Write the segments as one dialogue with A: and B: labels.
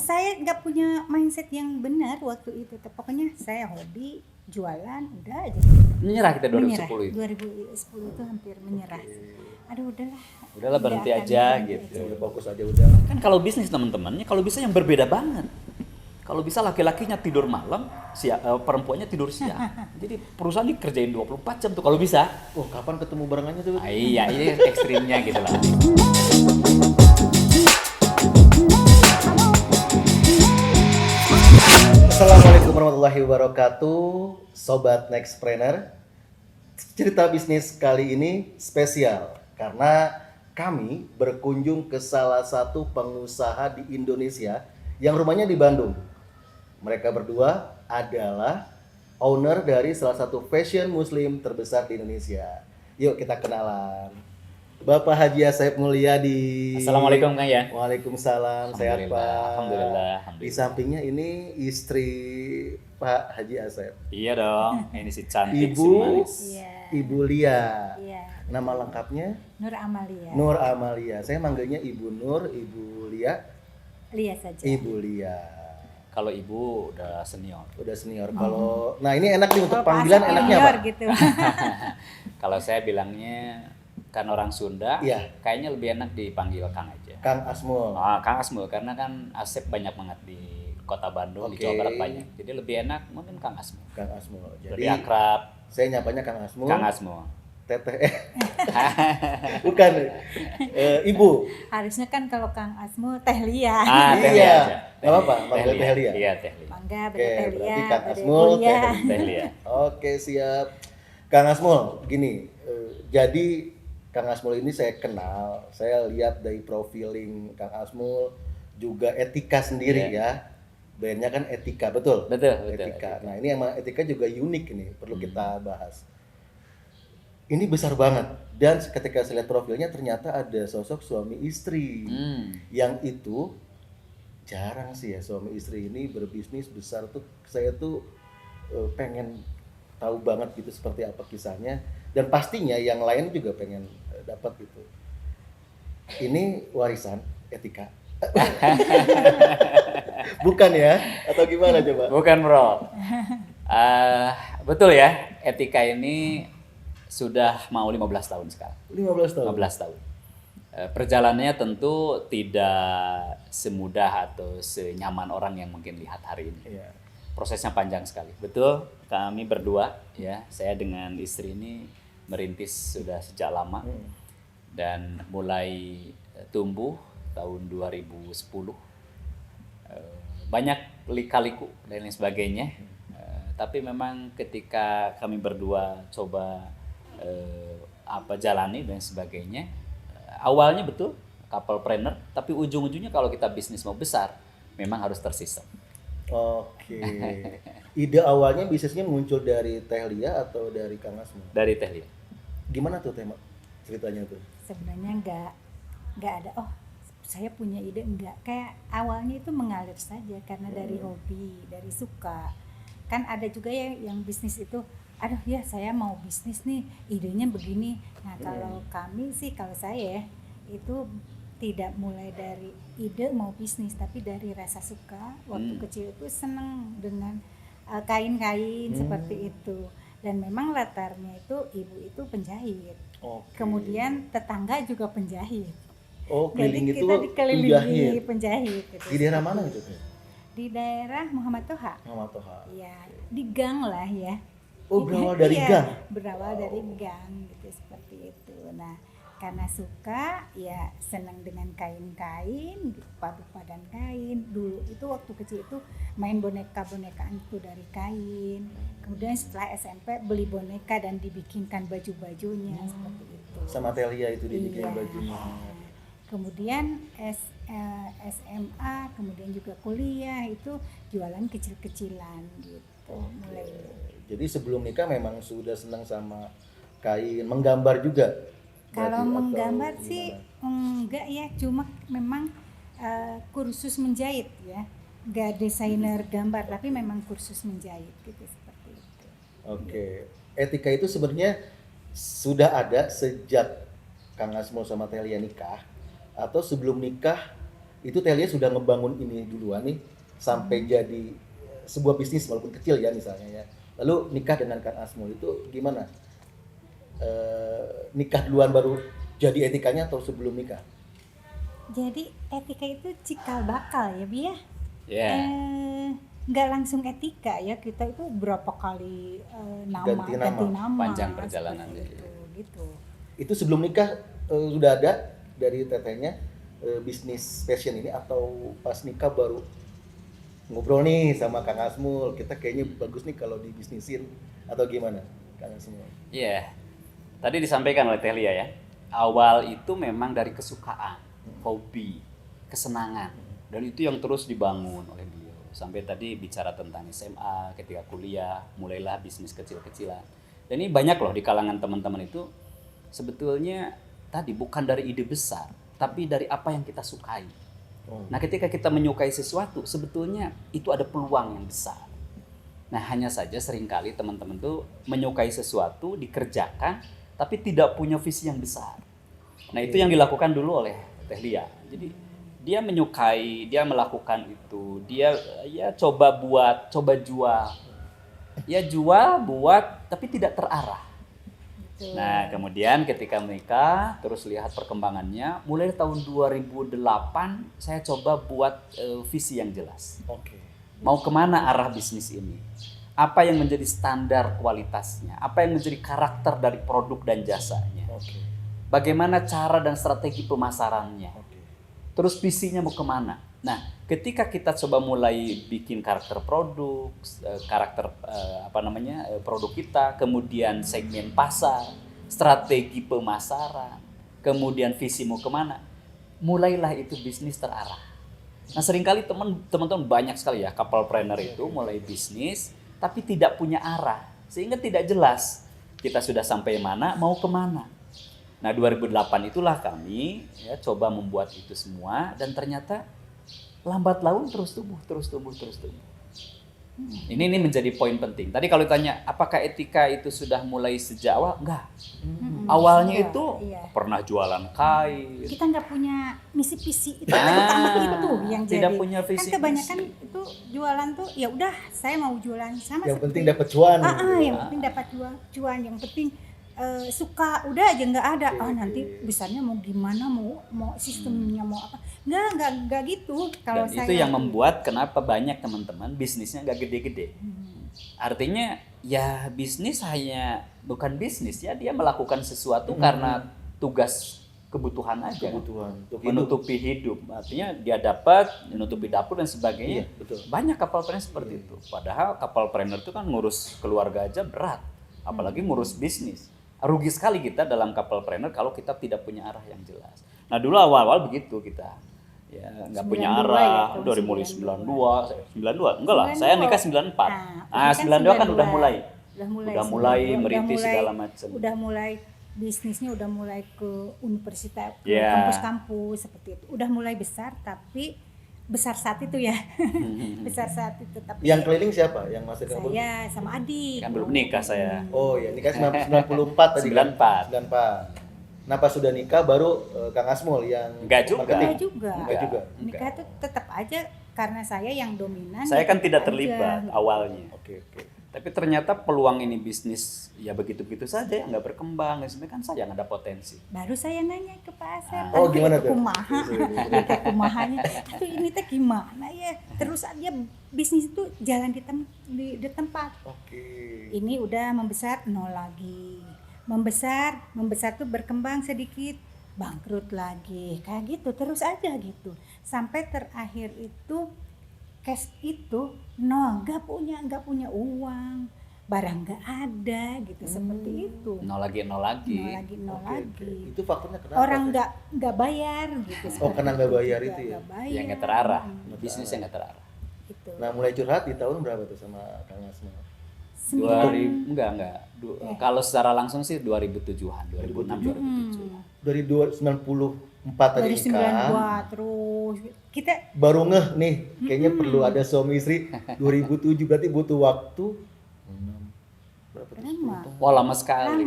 A: saya nggak punya mindset yang benar waktu itu. Pokoknya saya hobi, jualan, udah aja.
B: Menyerah kita 2010
A: Menyerah.
B: itu.
A: 2010 itu hampir menyerah. Aduh
B: Udahlah berhenti
A: akan
B: aja
A: berhenti
B: gitu.
C: Udah fokus aja udah.
B: Kan kalau bisnis teman-temannya, kalau bisa yang berbeda banget. Kalau bisa laki-lakinya tidur malam, perempuannya tidur siang. Jadi perusahaan dikerjain 24 jam tuh kalau bisa.
C: Oh, kapan ketemu barengannya tuh?
B: Iya, ini ekstrimnya gitu lah.
C: Assalamualaikum warahmatullahi wabarakatuh, Sobat Nextpreneur. Cerita bisnis kali ini spesial karena kami berkunjung ke salah satu pengusaha di Indonesia yang rumahnya di Bandung. Mereka berdua adalah owner dari salah satu fashion muslim terbesar di Indonesia. Yuk kita kenalan. Bapak Haji Asep Mulyadi.
B: Assalamualaikum Kang ya.
C: Waalaikumsalam. Sehat Pak.
B: Alhamdulillah.
C: Di sampingnya ini istri Pak Haji Asep.
B: Iya dong, ini si cantik, si
C: Ibu,
B: manis.
A: Iya.
C: Ibu Lia.
A: Iya.
C: Nama lengkapnya
A: Nur Amalia.
C: Nur Amalia. Saya manggilnya Ibu Nur, Ibu Lia,
A: Lihat saja.
C: Ibu Lia.
B: Kalau ibu udah senior.
C: Udah senior. Kalau nah ini enak nih untuk
A: Kalau Pak
C: panggilan
A: Asep
C: enaknya
A: junior
C: apa?
A: gitu.
B: Kalau saya bilangnya kan orang Sunda,
C: Iya.
B: kayaknya lebih enak dipanggil Kang aja.
C: Kang Asmul.
B: Kang Asmul, karena kan Asep banyak banget di kota Bandung, di
C: Oke.
B: Jawa Barat banyak. Jadi lebih enak mungkin Kang Asmul.
C: Kang Asmul.
B: Lebih
C: Jadi
B: akrab,
C: saya nyapanya Kang Asmul.
B: Kang Asmul.
C: Teteh. Bukan. Ibu.
A: Harusnya kan kalau Kang Asmu Teh Lia.
B: Teh Lia
C: Iya.
B: aja.
C: Nggak apa-apa, manggil Teh Lia.
B: Iya, Teh Lia.
A: Bangga
C: Oke,
A: beda Teh
C: berarti
A: Lia.
C: Kang
A: beda
C: Asmul,
A: Lia.
B: Teh Lia.
C: Oke, siap. Kang Asmul, gini, jadi Kang Asmul ini saya kenal, saya lihat dari profiling Kang Asmul, juga etika sendiri ya. Brandnya kan etika, betul?
B: Betul.
C: Etika. Nah ini emang etika juga unik ini, perlu kita bahas. Ini besar banget, dan ketika saya lihat profilnya ternyata ada sosok suami istri, yang itu jarang sih ya suami istri ini berbisnis besar tuh. Saya tuh pengen tahu banget gitu seperti apa kisahnya, dan pastinya yang lain juga pengen dapat gitu. Ini warisan etika. Bukan ya? Atau gimana coba?
B: Bukan, Bro. Betul ya, etika ini sudah mau 15 tahun sekarang.
C: 15 tahun.
B: 15 tahun. Perjalanannya tentu tidak semudah atau senyaman orang yang mungkin lihat hari ini.
C: Iya.
B: Prosesnya panjang sekali. Betul, kami berdua ya, saya dengan istri ini merintis sudah sejak lama dan mulai tumbuh tahun 2010. Banyak lika-liku dan lain sebagainya. Tapi memang ketika kami berdua coba jalani dan sebagainya, awalnya betul couplepreneur, tapi ujung-ujungnya kalau kita bisnis mau besar memang harus tersistem.
C: Oke. Ide awalnya bisnisnya muncul dari Teh Lia atau dari Kang Asmul?
B: Dari Teh Lia.
C: Gimana tuh tema ceritanya tuh?
A: Sebenarnya nggak ada. Oh, saya punya ide enggak. Kayak awalnya itu mengalir saja karena dari hobi, dari suka. Kan ada juga ya yang bisnis itu, aduh ya saya mau bisnis nih, idenya begini. Nah kalau kami sih, kalau saya itu tidak mulai dari ide mau bisnis, tapi dari rasa suka. Waktu kecil itu senang dengan kain-kain seperti itu. Dan memang latarnya itu ibu itu penjahit.
C: Oke.
A: Kemudian tetangga juga penjahit.
C: Oh,
A: Jadi
C: keliling itu
A: kita dikelilingi
C: penjahit.
A: penjahit gitu.
C: Di daerah mana itu tuh?
A: Di daerah Muhammad Toha.
C: Muhammad Toha.
A: Ya, di gang lah ya.
C: Oh, berawal dari
A: Iya,
C: gang?
A: Berawal dari gang gitu, seperti itu. Nah, karena suka ya senang dengan kain-kain, gitu, padu-padan kain. Dulu itu waktu kecil itu main boneka-bonekaan itu dari kain. Kemudian setelah SMP beli boneka dan dibikinkan baju-bajunya seperti itu.
C: Sama Teh Lia itu dibikin
A: Iya.
C: bajunya.
A: Kemudian SMA, kemudian juga kuliah itu jualan kecil-kecilan gitu. Mulai.
C: Jadi sebelum nikah memang sudah senang sama kain, menggambar juga?
A: Kalau
C: Berarti,
A: menggambar
C: atau
A: sih
C: gimana?
A: enggak ya, cuma memang kursus menjahit ya. Enggak desainer gambar, tapi memang kursus menjahit gitu, seperti itu.
C: Oke. Etika itu sebenarnya sudah ada sejak Kang Asmul sama Teh Lia nikah, atau sebelum nikah itu Telia sudah ngebangun ini duluan nih sampai jadi sebuah bisnis walaupun kecil ya misalnya ya. Lalu nikah dengan Kang Asmul itu gimana? Nikah duluan baru jadi etikanya atau sebelum nikah?
A: Jadi etika itu cikal bakal ya Bi ya.
B: Ya.
A: Nggak langsung etika ya, kita itu berapa kali
C: Ganti nama.
B: Panjang perjalanan
A: seperti itu, gitu.
C: Itu sebelum nikah sudah ada dari tetehnya bisnis fashion ini atau pas nikah baru ngobrol nih sama Kang Asmul, kita kayaknya bagus nih kalau dibisnisin atau gimana Kang Asmul?
B: Iya. Tadi disampaikan oleh Telia ya. Awal itu memang dari kesukaan, hobi, kesenangan, dan itu yang terus dibangun oleh beliau. Sampai tadi bicara tentang SMA, ketika kuliah, mulailah bisnis kecil-kecilan. Dan ini banyak loh di kalangan teman-teman itu sebetulnya tadi bukan dari ide besar, tapi dari apa yang kita sukai. Nah, ketika kita menyukai sesuatu, sebetulnya itu ada peluang yang besar. Nah, hanya saja seringkali teman-teman tuh menyukai sesuatu, dikerjakan, tapi tidak punya visi yang besar. Nah, itu yang dilakukan dulu oleh Telia. Jadi, dia menyukai, dia melakukan itu, dia ya coba buat, coba jual. Ya jual, buat, tapi tidak terarah. Nah, kemudian ketika menikah, terus lihat perkembangannya, mulai tahun 2008 saya coba buat visi yang jelas.
C: Oke.
B: Mau kemana arah bisnis ini? Apa yang menjadi standar kualitasnya? Apa yang menjadi karakter dari produk dan jasanya?
C: Oke.
B: Bagaimana cara dan strategi pemasarannya?
C: Oke.
B: Terus visinya mau kemana? Nah, ketika kita coba mulai bikin karakter produk, produk kita, kemudian segmen pasar, strategi pemasaran, kemudian visi mau kemana, mulailah itu bisnis terarah. Nah, seringkali teman-teman banyak sekali ya couple-planner itu mulai bisnis, tapi tidak punya arah, sehingga tidak jelas kita sudah sampai mana, mau kemana. Nah, 2008 itulah kami ya coba membuat itu semua, dan ternyata lambat laun terus tumbuh. Ini menjadi poin penting. Tadi kalau ditanya apakah etika itu sudah mulai sejak awal? Enggak. Awalnya
A: Iya,
B: itu
A: iya.
B: pernah jualan kain.
A: Kita nggak punya misi visi itu itu yang
B: tidak
A: jadi.
B: punya visi-visi.
A: Kan kebanyakan itu jualan tuh ya udah saya mau jualan sama
C: Yang penting
A: seperti-
C: dapat cuan.
A: yang penting dapat cuan, yang penting suka udah aja nggak ada nanti besarnya mau gimana, mau sistemnya mau apa, nggak gitu kalau
B: Dan
A: saya
B: itu yang membuat kenapa banyak teman-teman bisnisnya nggak gede-gede. Artinya ya bisnis hanya bukan bisnis ya, dia melakukan sesuatu karena tugas kebutuhan aja.
C: Kebutuhan untuk hidup.
B: Menutupi hidup. Artinya dia dapat menutupi dapur dan sebagainya.
C: Iya, betul.
B: Banyak couple-planner seperti itu. Padahal couple-planner itu kan ngurus keluarga aja berat, apalagi ngurus bisnis. Rugi sekali kita dalam couple-planner kalau kita tidak punya arah yang jelas. Nah, dulu awal-awal begitu kita. Ya, nggak punya
A: 92
B: arah.
A: ya, tahun
B: Dari mulai 92. Enggak lah,
A: 92.
B: saya nikah 94. Nah, 92 kan udah mulai merintis segala macam.
A: Udah mulai bisnisnya udah mulai ke universitas, ke
B: Ya.
A: kampus-kampus seperti itu. Udah mulai besar, tapi besar saat itu ya. Besar saat itu, tapi
C: Yang keliling siapa? Yang masih kamu?
A: saya sama adik.
B: Kan belum nikah saya.
C: Oh ya, nikah 94 tadi.
B: 94.
C: 94. Nah, pas sudah nikah baru Kang Asmul yang
B: Enggak juga.
C: marketing.
A: Enggak juga.
C: Enggak juga.
A: Nikah tuh tetap aja karena saya yang dominan.
B: Saya
A: ya
B: kan tidak
A: aja.
B: terlibat awalnya.
C: Oke.
B: Tapi ternyata peluang ini bisnis ya begitu-begitu saja, nggak berkembang. Dan sebenarnya kan saya yang ada potensi.
A: Baru saya nanya ke Pak Asep.
C: Oh, gimana tuh?
A: Kumaha. Kumahanya. Aduh ini teh gimana ya? Terus aja bisnis itu jalan di tempat.
C: Oke.
A: Ini udah membesar nol lagi. Membesar tuh berkembang sedikit, bangkrut lagi. Kayak gitu terus aja gitu. Sampai terakhir itu cash itu nol, nggak punya uang, barang nggak ada gitu, seperti itu.
B: Nol lagi.
A: Nol
C: Oke.
A: lagi.
C: Itu faktornya kenapa?
A: Orang
C: Teh?
A: nggak bayar gitu.
C: Oh, karena nggak bayar
A: Juga
C: itu ya?
A: nggak bayar.
B: Yang nggak terarah, bisnis yang nggak terarah.
A: Gitu.
C: Nah, mulai curhat di tahun berapa tuh sama Kang Asmul?
B: 2000 enggak. Kalau secara langsung sih 2007-an, 2006 2007.
C: Dari 94 tadi
A: Dari
C: nikah.
A: 92 terus kita
C: Baru ngeh nih, kayaknya perlu ada suami istri 2007, berarti butuh waktu Berapa tuh?
A: Lama.
B: Wah, lama sekali.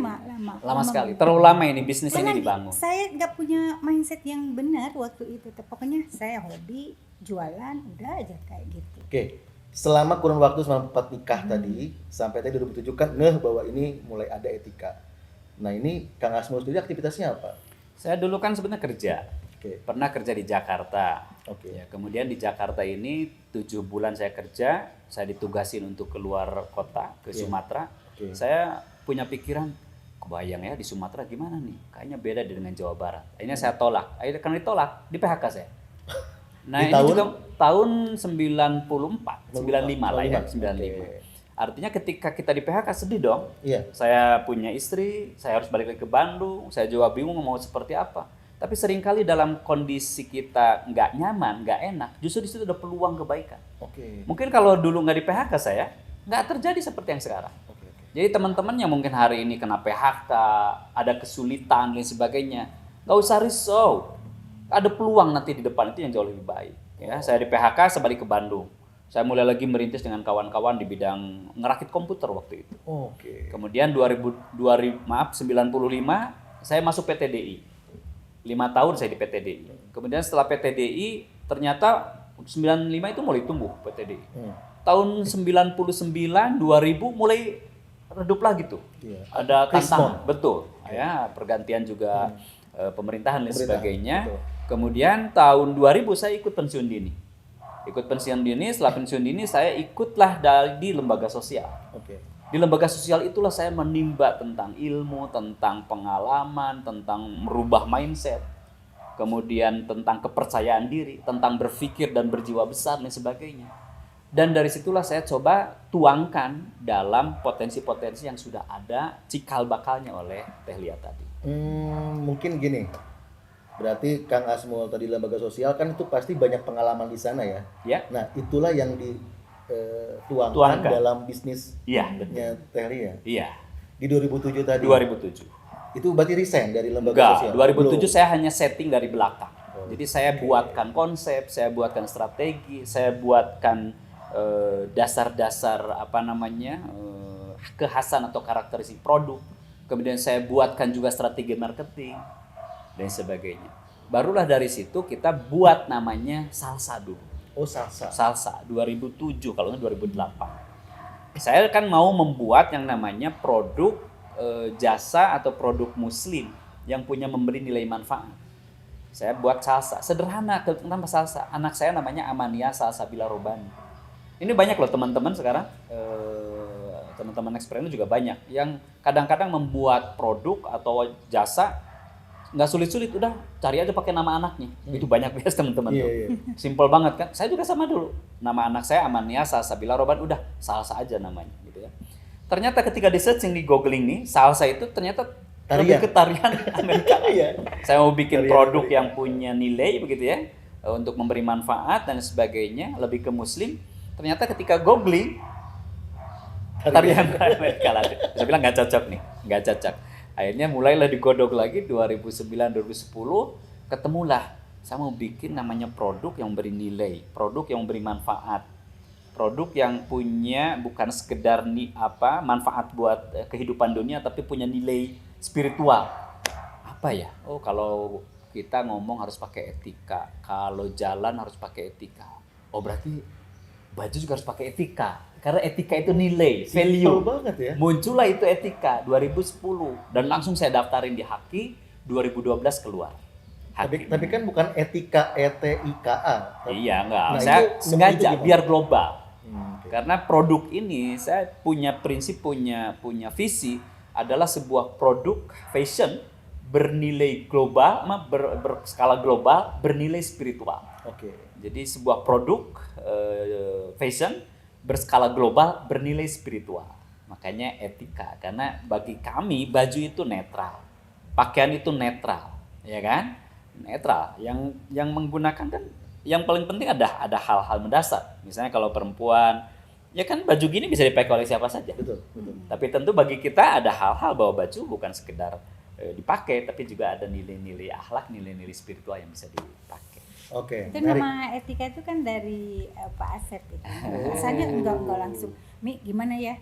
A: Lama
B: Sekali. Terlalu lama ini bisnis
A: Karena
B: ini dibangun.
A: saya nggak punya mindset yang benar waktu itu. Pokoknya saya hobi, jualan, udah aja kayak gitu.
C: Oke, selama kurun waktu selama 4 nikah tadi sampai tadi 2007 kan bahwa ini mulai ada etika. Nah ini Kang Asmul sendiri aktivitasnya apa?
B: Saya dulu kan sebenarnya kerja.
C: Oke.
B: Pernah kerja di Jakarta.
C: Oke.
B: Ya, kemudian di Jakarta ini 7 bulan saya kerja, saya ditugasin untuk keluar kota ke Sumatera.
C: Oke.
B: Saya punya pikiran, kebayang ya di Sumatera gimana nih? Kayaknya beda dengan Jawa Barat. Akhirnya saya tolak. Akhirnya karena ditolak, di PHK saya. Nah,
C: Di
B: ini juga tahun 94, 95 lah ya, 95.
C: Oke.
B: Artinya ketika kita di PHK sedih dong.
C: Iya.
B: Saya punya istri, saya harus balik lagi ke Bandung, saya juga bingung mau seperti apa. Tapi seringkali dalam kondisi kita nggak nyaman, nggak enak, justru di situ ada peluang kebaikan.
C: Oke.
B: Mungkin kalau dulu nggak di PHK saya, nggak terjadi seperti yang sekarang.
C: Oke.
B: Jadi teman-teman yang mungkin hari ini kena PHK, ada kesulitan dan sebagainya, nggak usah risau. Ada peluang nanti di depan itu yang jauh lebih baik. Ya, saya di PHK, saya balik ke Bandung. Saya mulai lagi merintis dengan kawan-kawan di bidang ngerakit komputer waktu itu.
C: Oke.
B: Kemudian 95 saya masuk PTDI. 5 tahun saya di PTDI. Kemudian setelah PTDI ternyata 95 itu mulai tumbuh PTDI. Tahun 99 2000 mulai redup lagi tuh.
C: Iya.
B: Ada tantangan,
C: Krismon.
B: betul. Ya, pergantian juga pemerintahan dan sebagainya.
C: betul.
B: Kemudian tahun 2000 saya ikut pensiun dini. Setelah pensiun dini saya ikutlah di lembaga sosial.
C: Oke.
B: Di lembaga sosial itulah saya menimba tentang ilmu, tentang pengalaman, tentang merubah mindset, kemudian tentang kepercayaan diri, tentang berpikir dan berjiwa besar dan sebagainya. Dan dari situlah saya coba tuangkan dalam potensi-potensi yang sudah ada cikal bakalnya oleh Teh Lia tadi.
C: Mungkin gini. Berarti Kang Asmul tadi lembaga sosial kan itu pasti banyak pengalaman di sana ya.
B: Ya.
C: Nah, itulah yang dituangkan
B: Tuangkan.
C: dalam bisnisnya
B: Iya, betul.
C: Teh Lia.
B: Iya,
C: Di 2007 tadi.
B: 2007.
C: Itu berarti resign dari lembaga
B: Enggak,
C: sosial.
B: 2007
C: Belum.
B: saya hanya setting dari belakang. Jadi saya buatkan konsep, saya buatkan strategi, saya buatkan dasar-dasar kekhasan atau karakteristik produk. Kemudian saya buatkan juga strategi marketing dan sebagainya. Barulah dari situ kita buat namanya Salsa dulu.
C: Oh, salsa.
B: Salsa 2007 kalau nggak 2008. Saya kan mau membuat yang namanya produk jasa atau produk muslim yang punya memberi nilai manfaat. Saya buat salsa, sederhana, kenapa salsa? Anak saya namanya Amania Salsabila Robani. Ini banyak loh teman-teman sekarang, teman-teman Experience juga banyak yang kadang-kadang membuat produk atau jasa nggak sulit-sulit, udah cari aja pakai nama anaknya. Itu banyak biasa teman-teman tuh. Simple banget kan. Saya juga sama dulu. Nama anak saya Amania Salsabila Robani, udah salsa aja namanya gitu ya. Ternyata ketika di searching di googling nih, salsa itu ternyata lebih ke tarian Amerika. Saya mau bikin produk yang punya nilai begitu ya, untuk memberi manfaat dan sebagainya, lebih ke muslim. Ternyata ketika googling tarian Amerika lah. Saya bilang nggak cocok nih, nggak cocok. Akhirnya mulailah digodok lagi 2009-2010, ketemulah saya mau bikin namanya produk yang memberi nilai, produk yang memberi manfaat, produk yang punya bukan sekedar manfaat buat kehidupan dunia, tapi punya nilai spiritual. Apa ya? Oh, kalau kita ngomong harus pakai etika, kalau jalan harus pakai etika. Oh, berarti baju juga harus pakai etika. Karena etika itu nilai, value.
C: Banget ya.
B: Muncullah itu etika 2010 dan langsung saya daftarin di Haki, 2012 keluar.
C: Tapi kan bukan etika, ETIKA.
B: Iya, enggak.
C: Nah,
B: Saya
C: itu
B: sengaja
C: gimana?
B: biar global.
C: Okay.
B: Karena produk ini saya punya prinsip, punya visi adalah sebuah produk fashion bernilai global, berskala global, bernilai spiritual.
C: Oke.
B: Jadi sebuah produk fashion berskala global bernilai spiritual. Makanya etika, karena bagi kami baju itu netral, pakaian itu netral, ya kan? Netral. Yang menggunakan kan yang paling penting ada hal-hal mendasar. Misalnya kalau perempuan, ya kan baju gini bisa dipakai oleh siapa saja.
C: Betul.
B: Tapi tentu bagi kita ada hal-hal bahwa baju bukan sekedar dipakai, tapi juga ada nilai-nilai akhlak, nilai-nilai spiritual yang bisa dipakai.
C: Oke.
A: Itu nama etika itu kan dari Pak Asep itu. Asalnya enggak langsung. Mi gimana ya?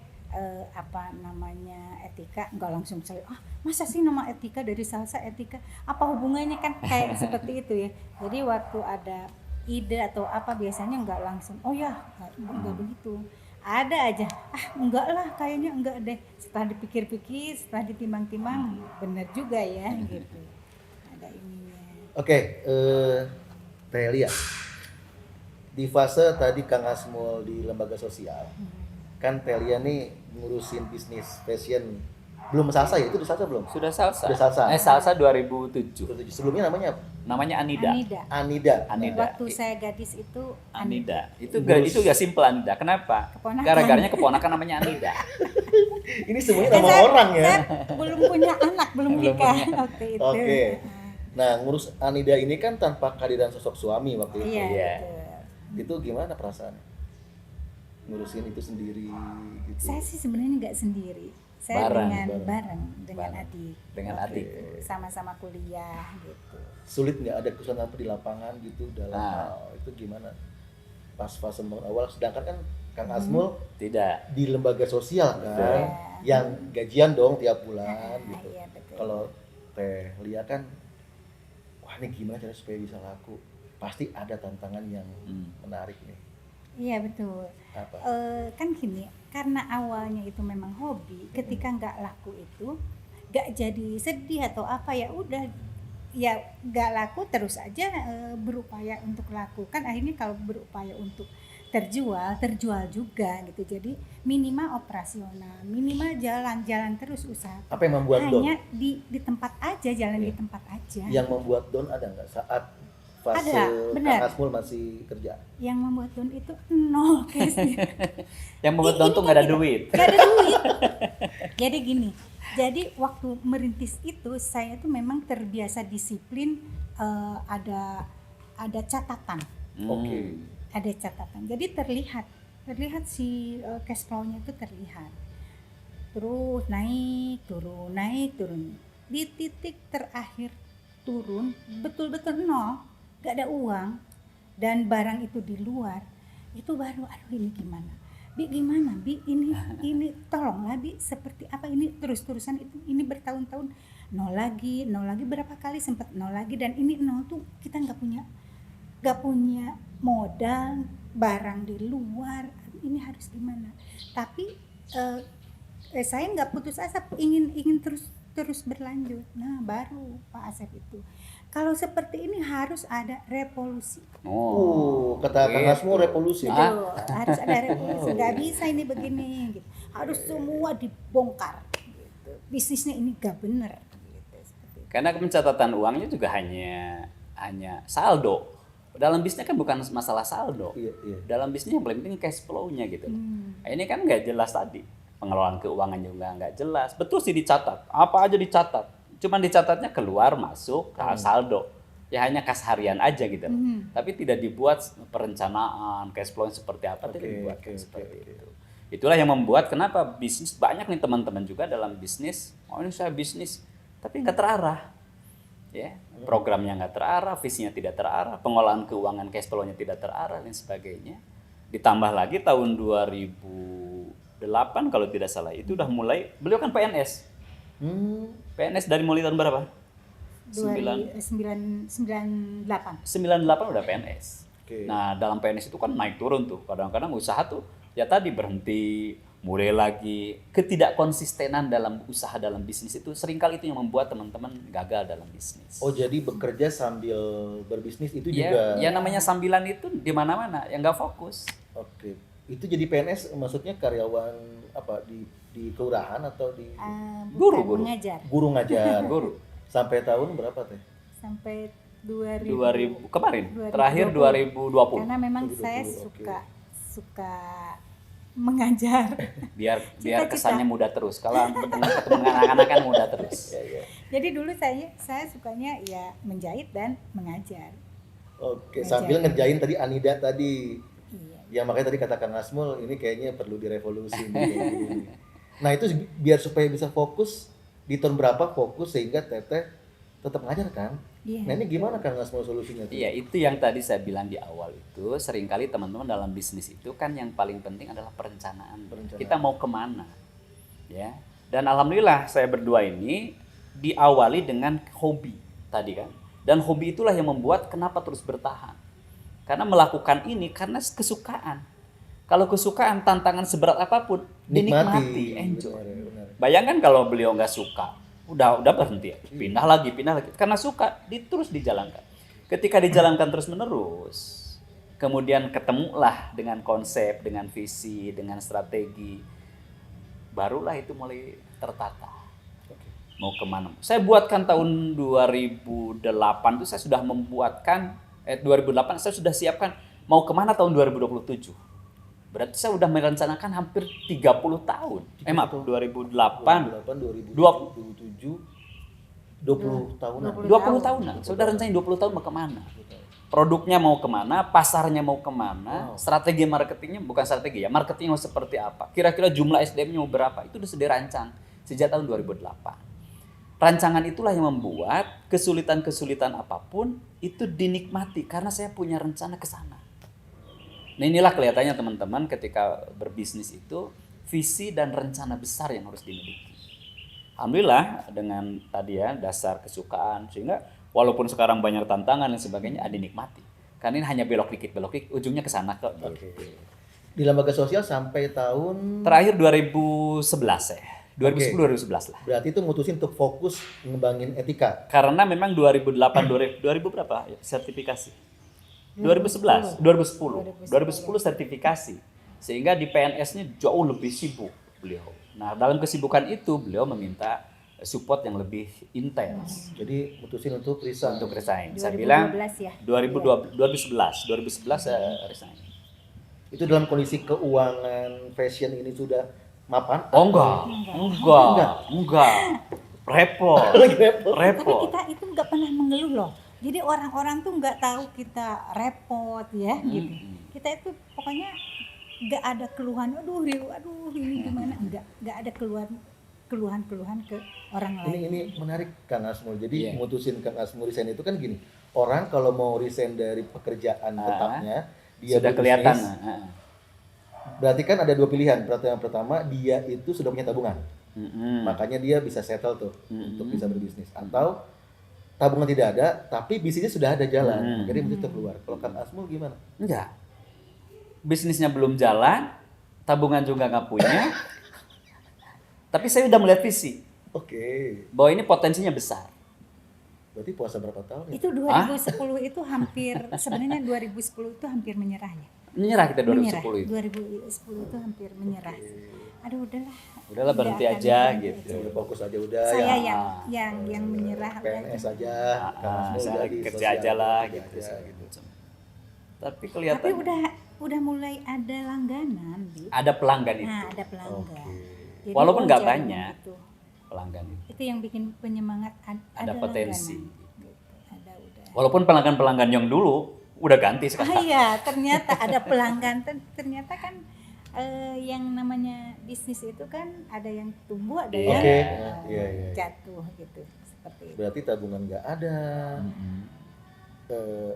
A: apa namanya etika, nggak langsung saya masa sih nama etika dari salsa etika, apa hubungannya, kan kayak seperti itu ya. Jadi waktu ada ide atau apa biasanya nggak langsung oh ya nggak begitu, ada aja enggak lah kayaknya enggak deh, setelah dipikir-pikir setelah ditimbang-timbang bener juga ya gitu, ada ininya.
C: Oke, Teh Lia, di fase tadi Kang Asmul di lembaga sosial, kan Teh Lia nih ngurusin bisnis fashion, belum salsa ya? Itu udah salsa belum?
B: Sudah salsa.
C: Sudah salsa.
B: Salsa 2007.
C: Sebelumnya namanya apa?
B: Namanya Anida.
C: Anida.
B: Anida.
A: Waktu saya gadis itu
B: Anida. Itu gak simple Anida. Kenapa?
A: Keponakan.
B: Gara-garanya keponakan namanya Anida.
C: Ini semuanya
A: Dan
C: nama
A: saya-
C: orang ya.
A: saya belum punya anak, belum
B: Belum
A: nikah
B: punya.
A: waktu itu.
C: Oke. Nah, ngurus Anida ini kan tanpa kehadiran sosok suami waktu itu.
A: Iya,
B: Iya.
A: betul.
C: Itu gimana perasaannya? Ngurusin itu sendiri gitu.
A: Saya sih sebenarnya nggak sendiri. Saya
B: Bareng.
A: bareng dengan
B: Bareng.
A: adik.
B: Dengan
A: Waktu
B: adik.
A: itu, sama-sama kuliah gitu.
C: Sulit nggak ada kesulitan apa di lapangan gitu dalam
B: Nah.
C: hal itu gimana? Pas fase awal, sedangkan kan Kang Asmul
B: Tidak.
C: di lembaga sosial kan,
A: Iya.
C: yang gajian dong tiap bulan gitu.
A: Iya, betul.
C: Kalau Teh Lia kan, wah ini gimana cara supaya bisa laku? Pasti ada tantangan yang menarik nih.
A: Iya betul.
C: Apa?
A: Kan gini, karena awalnya itu memang hobi, ketika nggak laku itu nggak jadi sedih atau apa, ya udah ya nggak laku terus aja berupaya untuk laku. Kan akhirnya kalau berupaya untuk terjual juga gitu. Jadi minimal operasional, minimal jalan terus usaha.
C: Apa yang membuat down?
A: Hanya di tempat aja, jalan di
C: Iya.
A: tempat aja.
C: Yang membuat down ada nggak saat fase
A: Ada, benar.
C: Kang Asmul masih kerja?
A: Yang membuat down itu nol case-nya.
B: Yang membuat down tuh nggak ada duit.
A: Gak ada duit. Jadi gini, jadi waktu merintis itu saya tuh memang terbiasa disiplin, ada catatan,
C: Oke.
A: ada catatan. Jadi terlihat si cash flow-nya itu terlihat. Terus naik, turun. Di titik terakhir turun betul-betul nol, gak ada uang dan barang itu di luar. Itu baru aduh ini gimana? Bi gimana Bi, ini tolonglah Bi, seperti apa ini terus-terusan itu, ini bertahun-tahun nol lagi berapa kali sempat nol lagi, dan ini nol tuh kita nggak punya modal, barang di luar, ini harus gimana? Tapi saya nggak putus asa, ingin terus berlanjut. Nah baru Pak Asep itu, kalau seperti ini harus ada revolusi.
C: Kata Kang
B: gitu.
C: Asmul revolusi.
A: Betul, harus ada revolusi. Nggak bisa ini begini gitu. Harus semua dibongkar gitu. Bisnisnya ini gak bener gitu, seperti itu.
B: Karena pencatatan uangnya juga hanya saldo. Dalam bisnis kan bukan masalah saldo.
C: Iya.
B: Dalam bisnis yang paling penting cash flow-nya gitu. Nah, ini kan nggak jelas tadi. Pengelolaan keuangan juga nggak jelas. Betul sih dicatat. Apa aja dicatat. Cuman dicatatnya keluar masuk saldo. Ya hanya kas harian aja gitu. Tapi tidak dibuat perencanaan cash flow seperti apa, tidak dibuat seperti itu. Itulah yang membuat kenapa bisnis banyak nih teman-teman juga dalam bisnis. Oh ini saya bisnis, tapi nggak terarah. Ya, programnya nggak terarah, visinya tidak terarah, pengelolaan keuangan cash flow-nya tidak terarah dan sebagainya. Ditambah lagi tahun 2008 kalau tidak salah itu udah mulai, beliau kan PNS. PNS dari mulai tahun berapa?
A: 98.
B: 98 udah PNS.
C: Oke.
B: Nah, dalam PNS itu kan naik turun tuh. Kadang-kadang usaha tuh ya tadi berhenti, mulai lagi. Ketidakkonsistenan dalam usaha, dalam bisnis itu seringkali itu yang membuat teman-teman gagal dalam bisnis.
C: Oh, jadi bekerja sambil berbisnis itu
B: Ya,
C: juga.
B: ya namanya sambilan itu di mana-mana, yang nggak fokus.
C: Oke. Itu jadi PNS maksudnya karyawan apa di kelurahan atau di
B: Guru.
A: Mengajar
C: guru ngajar.
B: Guru.
C: Sampai tahun berapa Teh?
A: sampai
B: 2000 kemarin,
A: 2020.
B: terakhir 2020.
A: Karena memang
C: 2020,
A: saya
C: oke.
A: suka mengajar.
B: Biar
A: Cita-cita.
B: kesannya muda terus. Kalau ketemu anak-anak kan muda terus.
C: Ya.
A: Jadi dulu saya sukanya ya menjahit dan mengajar.
C: Oke,
A: Ngajar.
C: sambil ngerjain tadi Anida tadi.
A: Iya.
C: Ya makanya tadi kata Kang Asmul ini kayaknya perlu direvolusi nih, kayak gini. Nah, itu biar supaya bisa fokus di tahun berapa fokus sehingga Teteh tetap ngajar kan?
A: Iya.
C: Nah ini gimana Kang Asmul solusinya tuh?
B: Iya, itu yang tadi saya bilang di awal itu, seringkali teman-teman dalam bisnis itu kan yang paling penting adalah perencanaan. Kita mau kemana, ya. Dan alhamdulillah saya berdua ini diawali dengan hobi tadi kan. Dan hobi itulah yang membuat kenapa terus bertahan. Karena melakukan ini karena kesukaan. Kalau kesukaan, tantangan seberat apapun dinikmati, enjoy.
C: Benar.
B: Bayangkan kalau beliau nggak suka, udah berhenti, pindah lagi, karena suka, terus dijalankan. Ketika dijalankan terus menerus, kemudian ketemulah dengan konsep, dengan visi, dengan strategi, barulah itu mulai tertata. Mau kemana? Saya buatkan tahun 2008 itu saya sudah membuatkan, 2008 saya sudah siapkan mau kemana tahun 2027. Berarti saya udah merencanakan hampir 30 tahun. Maaf, 2008,
C: 2007, 20 tahunan.
B: 20 tahunan. Saya udah rencanain 20 tahun mau kemana. Produknya mau kemana, pasarnya mau kemana, strategi marketingnya, bukan strategi ya, marketingnya mau seperti apa. Kira-kira jumlah SDM-nya mau berapa, itu udah sudah dirancang sejak tahun 2008. Rancangan itulah yang membuat kesulitan-kesulitan apapun itu dinikmati karena saya punya rencana ke sana. Nah inilah kelihatannya teman-teman ketika berbisnis itu visi dan rencana besar yang harus dimiliki. Alhamdulillah dengan tadi ya dasar kesukaan sehingga walaupun sekarang banyak tantangan dan sebagainya dinikmati. Karena ini hanya belok dikit ujungnya ke sana kok.
C: Oke. Di lembaga sosial sampai tahun
B: Terakhir 2011 ya. 2010-2011 lah.
C: berarti itu mutusin untuk fokus ngembangin etika.
B: Karena memang 2008 2000 berapa sertifikasi? 2011, 2010 sertifikasi. Sehingga di PNS-nya jauh lebih sibuk beliau. Nah, dalam kesibukan itu beliau meminta support yang lebih intens.
C: Jadi mutusin untuk resign.
B: Untuk resign.
A: 2012
B: Saya bilang
A: ya.
B: 2011 saya resign.
C: Itu dalam kondisi keuangan fashion ini sudah mapan?
B: Oh enggak. Repot.
A: Tapi kita itu nggak pernah mengeluh loh. Jadi orang-orang tuh nggak tahu kita repot ya gitu. Kita itu pokoknya nggak ada keluhan, aduh ini gimana, nggak ada keluhan ke orang lain.
C: Ini menarik Kang Asmul. Jadi mutusin Kang Asmul resign itu kan gini. Orang kalau mau resign dari pekerjaan tetapnya, dia
B: sudah
C: berbisnis,
B: kelihatan.
C: Berarti kan ada dua pilihan. Yang pertama dia itu sudah punya tabungan. Makanya dia bisa settle tuh untuk bisa berbisnis. Atau tabungan tidak ada, tapi bisnisnya sudah ada jalan. Makanya dia mesti keluar. Kalau Kang Asmul gimana?
B: Enggak. Bisnisnya belum jalan, tabungan juga nggak punya. Tapi saya udah melihat visi.
C: Oke.
B: Bahwa ini potensinya besar.
C: Berarti puasa berapa tahun ya?
A: Itu 2010 itu hampir sebenarnya 2010 itu hampir menyerah ya.
B: Menyerah kita 2010
A: Menyerah.
B: itu.
A: 2010 itu hampir menyerah. Aduh udahlah.
B: Udahlah berhenti
A: Udah,
B: aja
A: akan
B: gitu.
C: Ya udah fokus aja udah
A: Saya
C: ya.
A: yang menyerah
C: PNS
A: udah.
C: aja. Kang Asmul
B: Saya
C: udah di
B: kerja
C: sosial,
B: aja lah
C: kerja
B: gitu.
C: aja, gitu.
B: Tapi kelihatan
A: Tapi udah mulai ada langganan, Bi.
B: ada pelanggan itu.
A: Nah, ada pelanggan. Jadi
B: Walaupun nggak
A: jalan
B: banyak.
A: Itu.
B: Pelanggan itu.
A: Itu yang bikin penyemangat
B: Ada potensi.
A: langganan. Gitu. Ada udah.
B: Walaupun pelanggan-pelanggan yang dulu udah ganti
A: Ah
B: sekarang.
A: iya, ternyata ada pelanggan. Ternyata kan yang namanya bisnis itu kan ada yang tumbuh, ada yang
C: Oke. Iya.
A: jatuh gitu. Seperti itu.
C: Berarti tabungan nggak ada.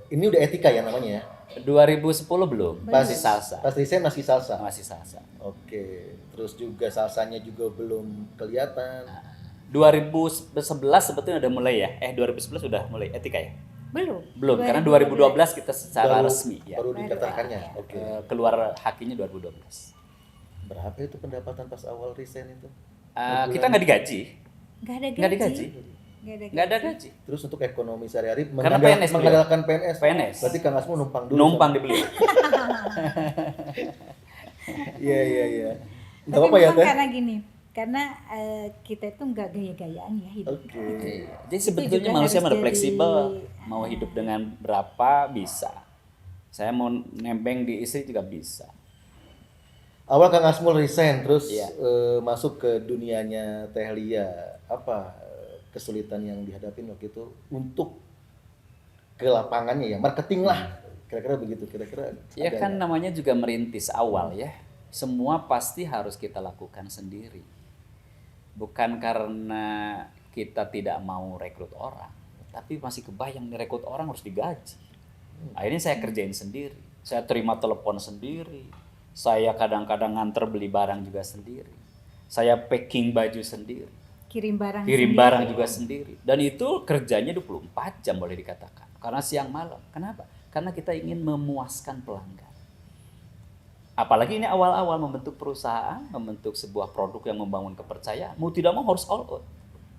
C: Ini udah etika ya namanya ya?
B: 2010 belum, masih salsa.
C: Pas resign masih salsa.
B: Masih salsa.
C: Oke. Terus juga salsanya juga belum kelihatan.
B: 2011 sebetulnya udah mulai ya. 2011 udah mulai etika ya?
A: Belum.
B: Karena 2012 kita secara resmi ya.
C: Baru dikatakannya. Oke.
B: Keluar hakinya 2012.
C: Berapa itu pendapatan pas awal resign itu?
B: Kita nggak digaji.
A: Nggak ada gaji.
B: Nggak digaji. Nggak ada gaji.
C: Terus untuk ekonomi sehari-hari
B: Karena PNS beliau.
C: mengandalkan PNS.
B: PNS.
C: Berarti Kang Asmul numpang dulu.
B: Numpang di beliau.
C: Iya. Enggak
A: Tapi
C: apa-apa ya,
A: memang
C: Teh?
A: karena gini, karena kita itu nggak gaya-gayaan ya hidup.
C: Oke.
B: Jadi sebetulnya
A: juga
B: manusia
A: harus
B: ada
A: jadi-
B: fleksibel. Mau hidup dengan berapa bisa. Saya mau nembeng di istri juga bisa.
C: Awal Kang Asmul resign terus
B: Iya.
C: masuk ke dunianya Teh Lia. Apa kesulitan yang dihadapin waktu itu untuk ke lapangannya ya, marketing lah. Kira-kira begitu, kira-kira.
B: Ya
C: ada
B: kan
C: nggak?
B: namanya juga merintis awal ya. Semua pasti harus kita lakukan sendiri. Bukan karena kita tidak mau rekrut orang. tapi masih kebayang nih rekrut orang harus digaji. Akhirnya saya kerjain sendiri, saya terima telepon sendiri, saya kadang-kadang nganter beli barang juga sendiri, saya packing baju sendiri,
A: Kirim barang
B: kirim
A: sendiri.
B: barang juga sendiri, dan itu kerjanya 24 jam boleh dikatakan, karena siang malam. Kenapa? Karena kita ingin memuaskan pelanggan. Apalagi ini awal-awal membentuk perusahaan, membentuk sebuah produk yang membangun kepercayaan, mau tidak mau harus all out.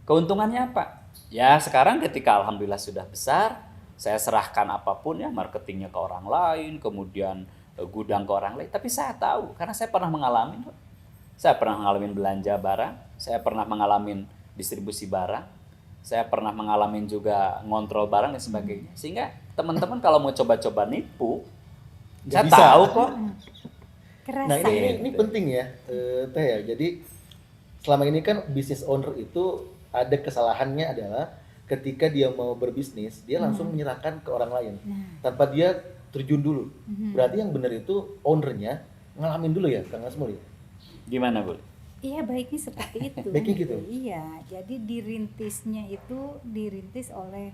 B: Keuntungannya apa? Ya sekarang ketika alhamdulillah sudah besar, saya serahkan apapun ya, marketingnya ke orang lain, kemudian gudang ke orang lain. Tapi saya tahu, karena saya pernah mengalami. Saya pernah mengalami belanja barang, saya pernah mengalami distribusi barang, saya pernah mengalami juga ngontrol barang dan sebagainya. Sehingga teman-teman kalau mau coba-coba nipu,
C: Nggak
B: saya
C: bisa.
B: tahu kok.
A: Kerasa.
C: Nah ini penting ya, Teh ya. Jadi selama ini kan business owner itu ada kesalahannya adalah ketika dia mau berbisnis, dia langsung menyerahkan ke orang lain tanpa dia terjun dulu. Berarti yang benar itu ownernya ngalamin dulu ya, Kang Asmul ya.
B: Gimana, Bu?
A: Iya, baiknya seperti itu.
C: Baiknya gitu?
A: Iya, jadi dirintis oleh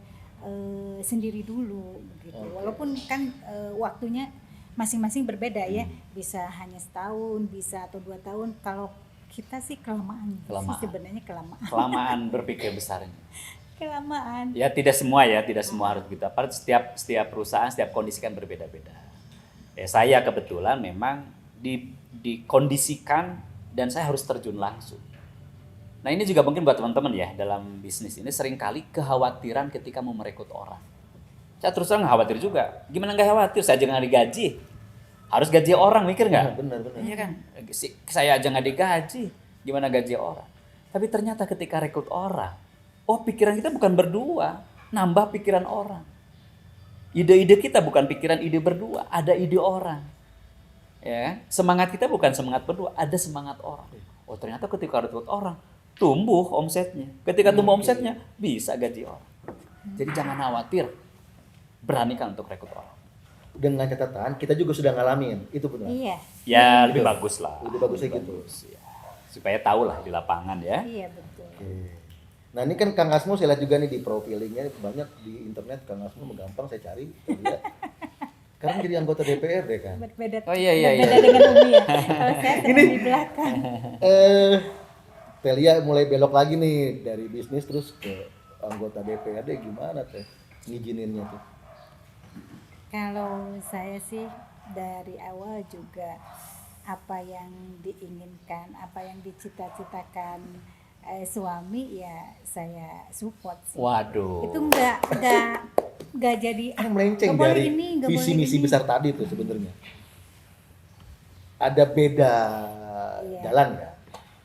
A: sendiri dulu gitu.
C: Oke.
A: Walaupun kan waktunya masing-masing berbeda ya, bisa hanya setahun, bisa atau 2 tahun. Kalau kita sih kelamaan.
B: Kelamaan.
A: Sih sebenarnya kelamaan.
B: Kelamaan berpikir besarnya.
A: Kelamaan.
B: Ya tidak semua harus gitu. Apalagi setiap perusahaan, setiap kondisi kan berbeda-beda. Ya, saya kebetulan memang dikondisikan dan saya harus terjun langsung. Nah ini juga mungkin buat teman-teman ya, dalam bisnis ini seringkali kekhawatiran ketika mau merekrut orang. Saya terus terang khawatir juga. Gimana nggak khawatir? Saya aja nggak digaji. Harus gaji orang, mikir nggak?
C: Benar.
B: Iya kan? Saya aja nggak digaji. Gimana gaji orang? Tapi ternyata ketika rekrut orang, oh pikiran kita bukan berdua, nambah pikiran orang. Ide-ide kita bukan pikiran ide berdua, ada ide orang. Ya kan? Semangat kita bukan semangat berdua, ada semangat orang. Oh ternyata ketika rekrut orang, tumbuh omsetnya. Ketika tumbuh omsetnya, bisa gaji orang. Jadi jangan khawatir, beranikan untuk rekrut orang.
C: Dengan catatan kita juga sudah ngalamin, itu benar.
A: Iya.
B: Ya lebih
C: Gitu.
B: bagus lah.
C: Lebih bagusnya gitu.
B: Ya. Supaya tahu lah di lapangan ya.
A: Iya, betul.
C: Oke. Nah ini kan Kang Asmul saya lihat juga nih di profilingnya banyak di internet. Kang Asmul gampang saya cari, kita lihat. Sekarang jadi anggota DPRD kan.
A: Berbeda.
B: Oh, iya.
A: Berbeda dengan Umi ya. Kalau saya sedang di belakang.
C: Telia mulai belok lagi nih dari bisnis terus ke anggota DPRD, gimana Teh ngizininnya tuh?
A: Kalau saya sih dari awal juga apa yang diinginkan, apa yang dicita-citakan suami ya saya support sih.
B: Waduh.
A: Itu nggak jadi
C: Kan melenceng
A: nggak boleh
C: dari
A: ini, nggak
C: visi
A: boleh
C: misi
A: ini.
C: besar tadi tuh sebenarnya. Ada beda
A: Iya.
C: jalan ya?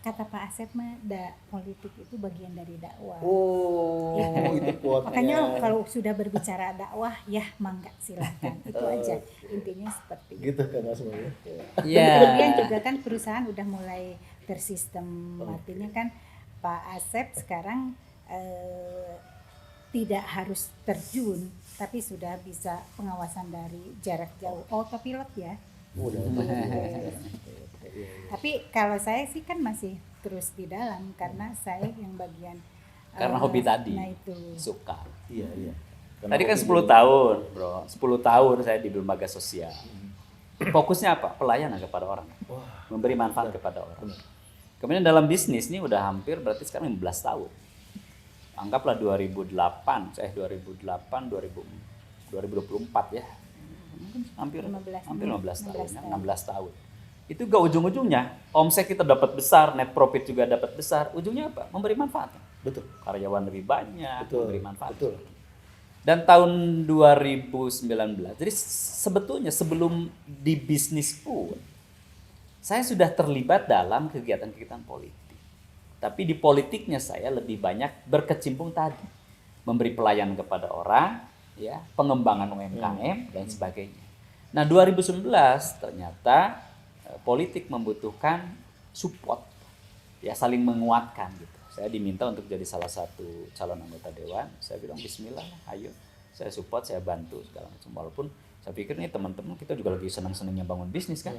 A: Kata Pak Asep mah politik itu bagian dari dakwah.
C: Oh, itu quote-nya.
A: Makanya kalau sudah berbicara dakwah ya mangga silakan. Itu aja intinya seperti itu.
C: gitu Kang Asmul ya.
B: Iya.
A: Kemudian juga kan perusahaan udah mulai tersistem, artinya kan Pak Asep sekarang tidak harus terjun, tapi sudah bisa pengawasan dari jarak jauh, autopilot ya.
C: Udah.
A: Tapi kalau saya sih kan masih terus di dalam karena saya yang bagian
B: Karena hobi tadi.
A: Nah itu.
B: Suka.
C: Iya.
B: Tadi kan 10 tahun, Bro. 10 tahun saya di lembaga sosial. Fokusnya apa? Pelayanan kepada orang.
C: Wah,
B: Memberi manfaat kepada orang.
C: benar.
B: Kemudian dalam bisnis ini udah hampir berarti sekarang 15 tahun. Anggaplah 2008 2024 ya. Mungkin hampir 15 tahun, ya, 16 tahun. Itu gak ujung-ujungnya omset kita dapat besar, net profit juga dapat besar. Ujungnya apa? Memberi manfaat.
C: Betul.
B: Karyawan lebih banyak,
C: Betul.
B: memberi manfaat.
C: Betul.
B: Dan tahun 2019, jadi sebetulnya sebelum di bisnis pun, saya sudah terlibat dalam kegiatan-kegiatan politik. Tapi di politiknya saya lebih banyak berkecimpung tadi. Memberi pelayanan kepada orang, ya, pengembangan UMKM, dan sebagainya. Nah 2019 ternyata politik membutuhkan support, ya saling menguatkan gitu. Saya diminta untuk jadi salah satu calon anggota dewan. Saya bilang bismillah, ayo. Saya support, saya bantu segala macam. Walaupun saya pikir nih teman-teman kita juga lagi senang-senangnya bangun bisnis kan.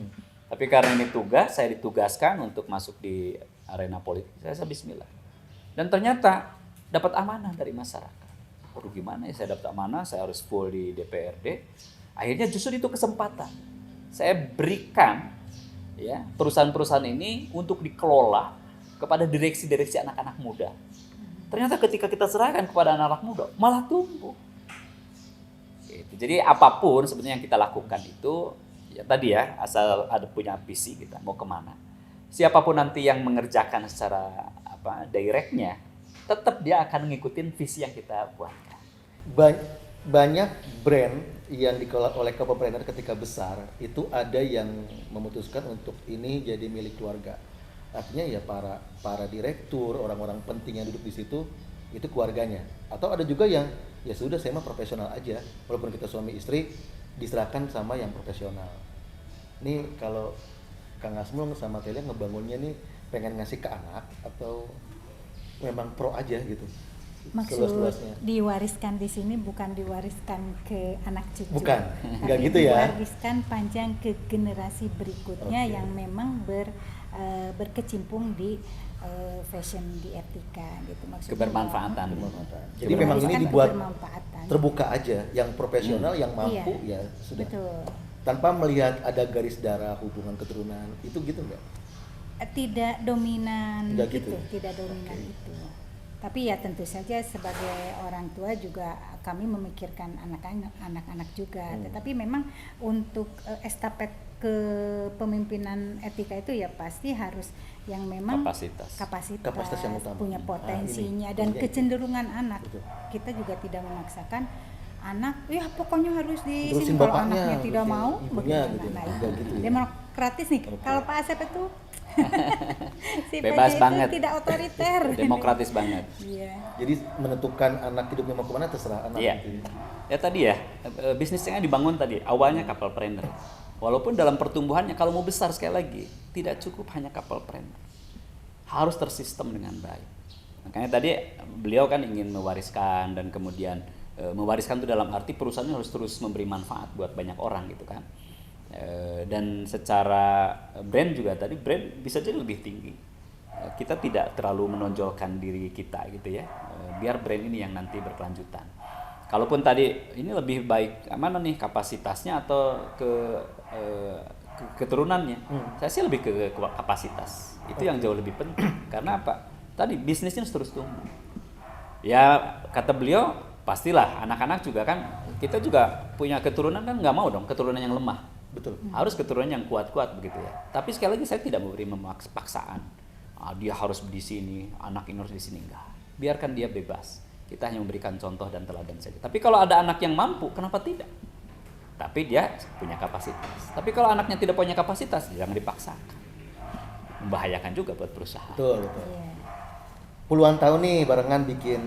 B: Tapi karena ini tugas, saya ditugaskan untuk masuk di arena politik. Saya bismillah. Dan ternyata dapat amanah dari masyarakat. waduh gimana ya, saya dapat mana, saya harus full di DPRD. Akhirnya justru itu kesempatan. Saya berikan ya perusahaan-perusahaan ini untuk dikelola kepada direksi-direksi anak-anak muda. Ternyata ketika kita serahkan kepada anak-anak muda, malah tumbuh. Gitu. Jadi apapun sebenarnya yang kita lakukan itu, ya tadi ya, asal ada punya visi kita mau kemana. Siapapun nanti yang mengerjakan secara directnya, tetap dia akan ngikutin visi yang kita buatkan.
C: Banyak brand yang dikelola oleh couple-planner ketika besar, itu ada yang memutuskan untuk ini jadi milik keluarga. Artinya ya para direktur, orang-orang penting yang duduk di situ itu keluarganya. Atau ada juga yang ya sudah saya mah profesional aja, walaupun kita suami istri diserahkan sama yang profesional. Nih kalau Kang Asmul sama Telia ngebangunnya nih pengen ngasih ke anak atau memang pro aja gitu?
A: Maksud diwariskan di sini bukan diwariskan ke anak cucu.
C: Bukan, nggak gitu ya.
A: Diwariskan panjang ke generasi berikutnya yang memang berkecimpung di fashion, di etika gitu maksudnya.
B: Kebermanfaatan.
C: Jadi memang ini dibuat terbuka aja, yang profesional, yang mampu ya sudah.
A: Betul.
C: Tanpa melihat ada garis darah hubungan keturunan, itu gitu nggak?
A: Tidak dominan
C: Tidak
A: gitu,
C: gitu.
A: tidak dominan itu. Tapi ya tentu saja sebagai orang tua juga kami memikirkan anak-anak juga. Tetapi memang untuk estafet kepemimpinan etika itu ya pasti harus yang memang kapasitas
C: yang utama,
A: punya potensinya dan kecenderungan anak. Betul. Kita juga tidak memaksakan anak, ya pokoknya harus di sini, kalau anaknya tidak mau, bagaimana?
C: Gitu.
A: Nah,
C: gitu ya.
A: Demokratis nih. Okay. Kalau Pak Asep itu si
B: bebas
A: PJ
B: banget,
A: tidak otoriter,
B: demokratis banget.
A: Iya.
C: Jadi menentukan anak hidupnya mau kemana terserah anak.
B: Iya. Ya tadi ya, bisnisnya dibangun tadi awalnya couple-planner. Walaupun dalam pertumbuhannya kalau mau besar sekali lagi tidak cukup hanya couple-planner, harus tersistem dengan baik. Makanya tadi beliau kan ingin mewariskan dan kemudian mewariskan itu dalam arti perusahaannya harus terus memberi manfaat buat banyak orang gitu kan. Dan secara brand juga tadi brand bisa jadi lebih tinggi. Kita tidak terlalu menonjolkan diri kita gitu ya, biar brand ini yang nanti berkelanjutan. Kalaupun tadi ini lebih baik mana nih kapasitasnya atau keturunannya, saya sih lebih ke kapasitas. Itu yang jauh lebih penting. Karena apa? Tadi bisnisnya harus terus tumbuh. Ya kata beliau pastilah anak-anak juga kan, kita juga punya keturunan kan nggak mau dong keturunan yang lemah.
C: Betul.
B: Harus keturunan yang kuat-kuat begitu ya. Tapi sekali lagi saya tidak memberi paksaan. Dia harus di sini, anak ini harus di sini, enggak. Biarkan dia bebas. Kita hanya memberikan contoh dan teladan saja. Tapi kalau ada anak yang mampu, kenapa tidak? Tapi dia punya kapasitas. Tapi kalau anaknya tidak punya kapasitas, jangan dipaksakan. Membahayakan juga buat perusahaan.
C: Betul. Puluhan tahun nih barengan bikin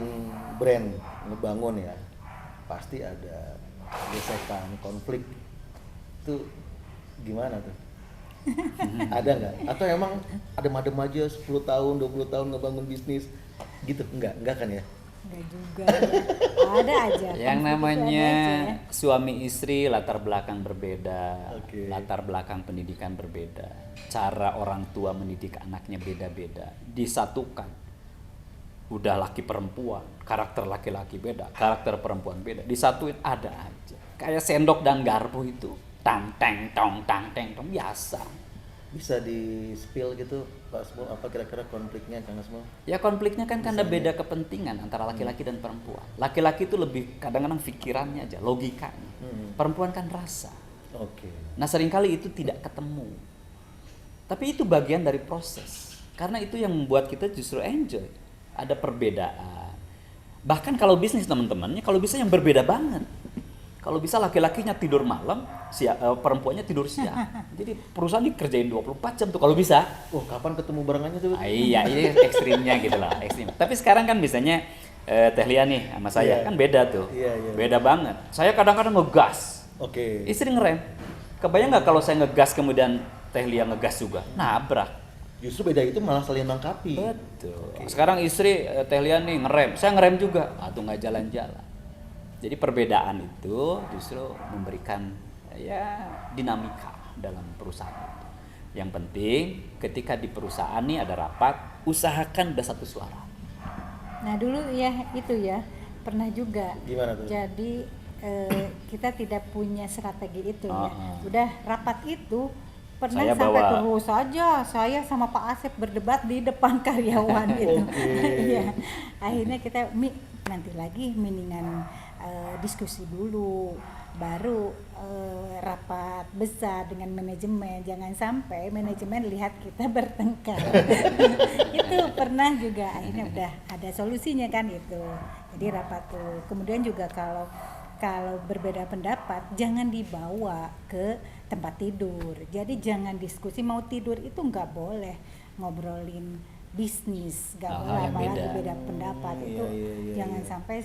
C: brand, ngebangun ya. Pasti ada gesekan, konflik. Itu gimana tuh? Ada nggak? Atau emang adem-adem aja 10 tahun, 20 tahun ngebangun bisnis gitu? Enggak kan ya?
A: Enggak juga. Ada aja.
B: Yang namanya suami istri latar belakang berbeda, latar belakang pendidikan berbeda, cara orang tua mendidik anaknya beda-beda, disatukan. Udah laki perempuan, karakter laki-laki beda, karakter perempuan beda, disatuin ada aja. Kayak sendok dan garpu itu, tang teng tong biasa.
C: Bisa di spill gitu Pak Asmul, apa kira-kira konfliknya Kang Asmul?
B: Ya konfliknya kan karena beda kepentingan antara laki-laki dan perempuan. Laki-laki itu lebih kadang-kadang pikirannya aja, logikanya. Perempuan kan rasa. Nah seringkali itu tidak ketemu. Tapi itu bagian dari proses. Karena itu yang membuat kita justru enjoy. Ada perbedaan. Bahkan kalau bisnis teman-temannya, kalau bisa yang berbeda banget. Kalau bisa laki-lakinya tidur malam, perempuannya tidur siang. Jadi perusahaan dikerjain 24 jam tuh kalau bisa.
C: Kapan ketemu barengannya tuh?
B: Iya, ini ekstrimnya gitu lah, ekstrim. Tapi sekarang kan biasanya Teh Lia nih sama saya kan beda tuh. Beda banget. Saya kadang-kadang ngegas. Istri ngerem. Kebayang nggak kalau saya ngegas kemudian Teh Lia ngegas juga? Nabrak.
C: Justru beda itu malah saling melengkapi.
B: Betul. Sekarang istri Teh Lia nih ngerem, saya ngerem juga. Atau nggak jalan-jalan. Jadi perbedaan itu justru memberikan ya dinamika dalam perusahaan itu. Yang penting ketika di perusahaan nih ada rapat, usahakan udah satu suara.
A: Nah dulu ya itu ya pernah juga.
C: Gimana tuh?
A: Jadi kita tidak punya strategi itu ya.
B: Ah.
A: Udah rapat itu pernah
B: Saya
A: sampai
B: bawa-
A: terus saja saya sama Pak Asep berdebat di depan karyawan gitu. Iya. Akhirnya kita nanti lagi mendingan diskusi dulu, baru rapat besar dengan manajemen. Jangan sampai manajemen lihat kita bertengkar. Itu pernah juga, akhirnya udah ada solusinya kan itu. Jadi rapat tuh. Kemudian juga kalau berbeda pendapat jangan dibawa ke tempat tidur. Jadi jangan diskusi, mau tidur itu nggak boleh ngobrolin bisnis, nggak
B: Hal-hal
A: boleh,
B: yang
A: apalagi
B: beda.
A: beda pendapat. Itu
C: Iya,
A: jangan
C: iya.
A: sampai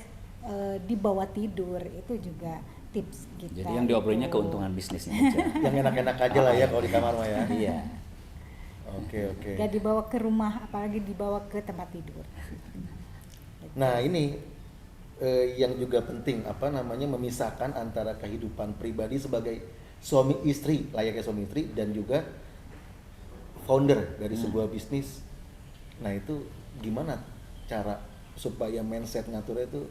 A: dibawa tidur. Itu juga tips kita.
B: Jadi yang diobrolnya
A: itu.
B: keuntungan bisnisnya aja.
C: Yang enak-enak aja lah ya kalau di kamar mah ya.
B: Iya.
C: Oke.
A: Gak dibawa ke rumah, apalagi dibawa ke tempat tidur.
C: Nah ini yang juga penting memisahkan antara kehidupan pribadi sebagai suami istri, layaknya suami istri, dan juga founder dari sebuah bisnis. Nah itu gimana cara supaya mindset ngaturnya itu,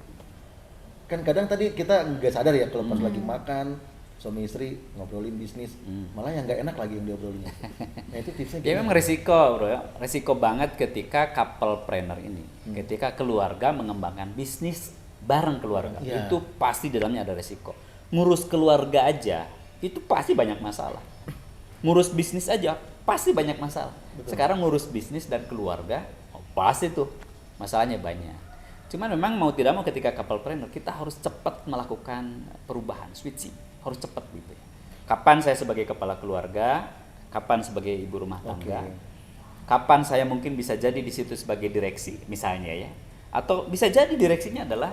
C: kan kadang tadi kita nggak sadar ya kalau pas lagi makan suami istri ngobrolin bisnis, malah yang nggak enak lagi yang diobrolin. Nah itu tipsnya
B: Ya memang risiko bro ya, risiko banget ketika couplepreneur ini, ketika keluarga mengembangkan bisnis bareng keluarga,
C: Iya.
B: itu pasti di dalamnya ada risiko. Ngurus keluarga aja, itu pasti banyak masalah. Ngurus bisnis aja, pasti banyak masalah. Sekarang ngurus bisnis dan keluarga, pasti tuh masalahnya banyak. Cuman memang mau tidak mau ketika couplepreneur, kita harus cepat melakukan perubahan, switching, harus cepat gitu ya. Kapan saya sebagai kepala keluarga, kapan sebagai ibu rumah tangga, kapan saya mungkin bisa jadi di situ sebagai direksi misalnya ya, atau bisa jadi direksinya adalah